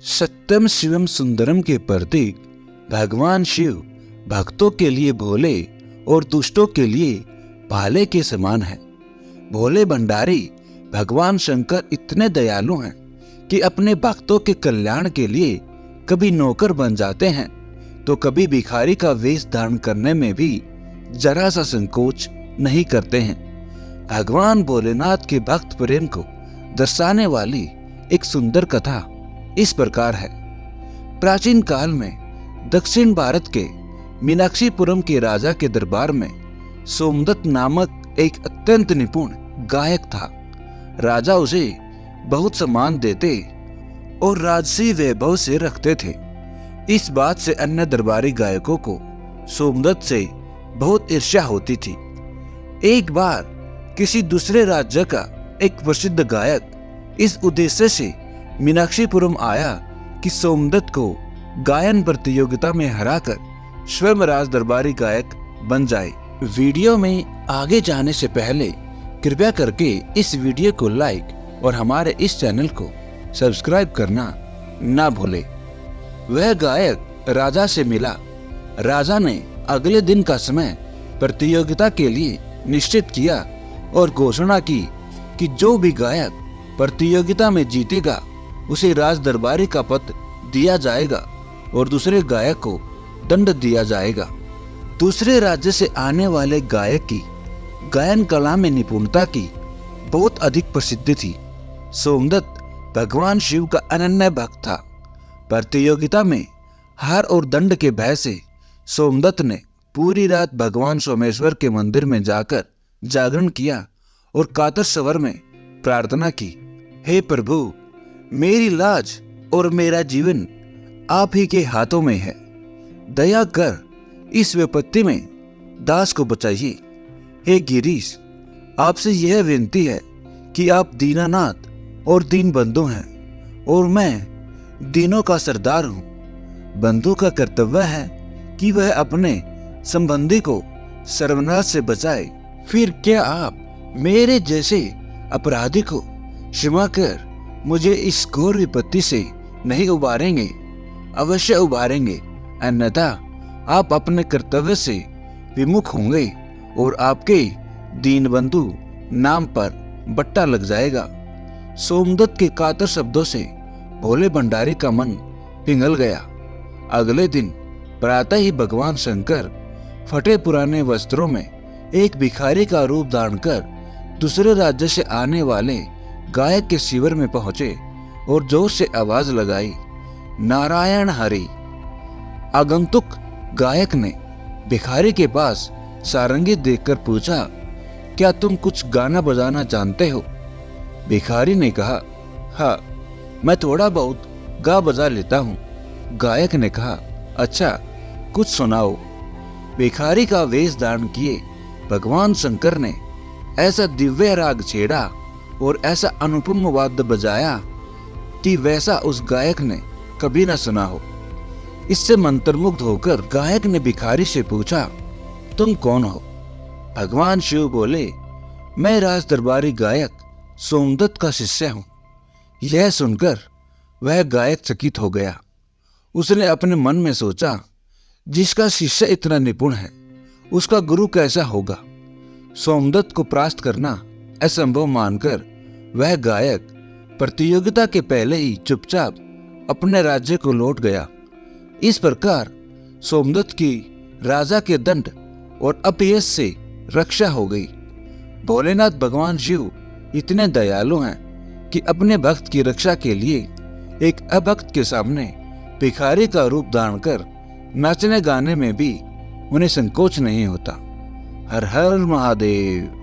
सत्यम शिवम सुंदरम के प्रतीक भगवान शिव भक्तों के लिए भोले और दुष्टों के लिए भाले के समान है। भोले भंडारी भगवान शंकर इतने दयालु हैं कि अपने भक्तों के कल्याण के लिए कभी नौकर बन जाते हैं तो कभी भिखारी का वेश धारण करने में भी जरा सा संकोच नहीं करते हैं। भगवान भोलेनाथ के भक्त प्रेम को दर्शाने वाली एक सुंदर कथा इस प्रकार है। प्राचीन काल में दक्षिण भारत के मीनाक्षीपुरम के राजा के दरबार में सोमदत्त नामक एक अत्यंत निपुण गायक था। राजा उसे बहुत सम्मान देते और राजसी वैभव से रखते थे। इस बात से अन्य दरबारी गायकों को सोमदत्त से बहुत ईर्ष्या होती थी। एक बार किसी दूसरे राज्य का एक प्रसिद्ध गायक इस उद्देश्य से मीनाक्षीपुरम आया कि सोमदत्त को गायन प्रतियोगिता में हराकर स्वयं राज दरबारी गायक बन जाए। वीडियो में आगे जाने से पहले कृपया करके इस वीडियो को लाइक और हमारे इस चैनल को सब्सक्राइब करना ना भूले। वह गायक राजा से मिला। राजा ने अगले दिन का समय प्रतियोगिता के लिए निश्चित किया और घोषणा की कि जो भी गायक प्रतियोगिता में जीतेगा उसे राज दरबारी का पद दिया जाएगा और दूसरे गायक को दंड दिया जाएगा। दूसरे राज्य से आने वाले गायक की गायन कला में निपुणता की बहुत अधिक प्रसिद्धि थी। सोमदत्त भगवान शिव का अनन्य भक्त था। प्रतियोगिता में हार और दंड के भय से सोमदत्त ने पूरी रात भगवान सोमेश्वर के मंदिर में जाकर जागरण किया और कातर स्वर में प्रार्थना की, हे प्रभु, मेरी लाज और मेरा जीवन आप ही के हाथों में है। दया कर इस विपत्ति में दास को बचाइए। हे गिरीश, आपसे यह विनती है कि आप दीनानाथ और दीन बंधु हैं और मैं दीनों का सरदार हूँ। बंधु का कर्तव्य है कि वह अपने संबंधी को सर्वनाश से बचाए। फिर क्या आप मेरे जैसे अपराधी को क्षमा कर मुझे इस घोर विपत्ति से नहीं उबारेंगे? अवश्य उबारेंगे, अन्यथा आप अपने कर्तव्य से विमुख होंगे और आपके दीनबंधु नाम पर बट्टा लग जाएगा। सोमदत्त के कातर शब्दों से भोले भंडारी का मन पिघल गया। अगले दिन प्रातः ही भगवान शंकर फटे पुराने वस्त्रों में एक भिखारी का रूप धारण कर दूसरे राज्य से आने वाले गायक के शिविर में पहुंचे और जोर से आवाज लगाई, नारायण हरि। आगंतुक गायक ने भिखारी के पास सारंगी देखकर पूछा, क्या तुम कुछ गाना बजाना जानते हो? भिखारी ने कहा, हाँ, मैं थोड़ा बहुत गा बजा लेता हूँ। गायक ने कहा, अच्छा, कुछ सुनाओ। भिखारी का वेश धारण किए भगवान शंकर ने ऐसा दिव्य राग छेड़ा और ऐसा अनुपम वाद्य बजाया कि वैसा उस गायक ने कभी न सुना हो। इससे मंत्रमुग्ध होकर गायक ने भिखारी से पूछा, तुम कौन हो? भगवान शिव बोले, मैं राज दरबारी गायक सोमदत्त का शिष्य हूँ। यह सुनकर वह गायक चकित हो गया। उसने अपने मन में सोचा, जिसका शिष्य इतना निपुण है उसका गुरु कैसा होगा? सोमदत्त को परास्त करना असंभव मानकर वह गायक प्रतियोगिता के पहले ही चुपचाप अपने राज्य को लौट गया। इस प्रकार सोमदत्त की राजा के दंड और अपयश से रक्षा हो गई। भोलेनाथ भगवान शिव इतने दयालु हैं कि अपने भक्त की रक्षा के लिए एक अभक्त के सामने भिखारी का रूप धारण कर नाचने गाने में भी उन्हें संकोच नहीं होता। हर हर महादेव।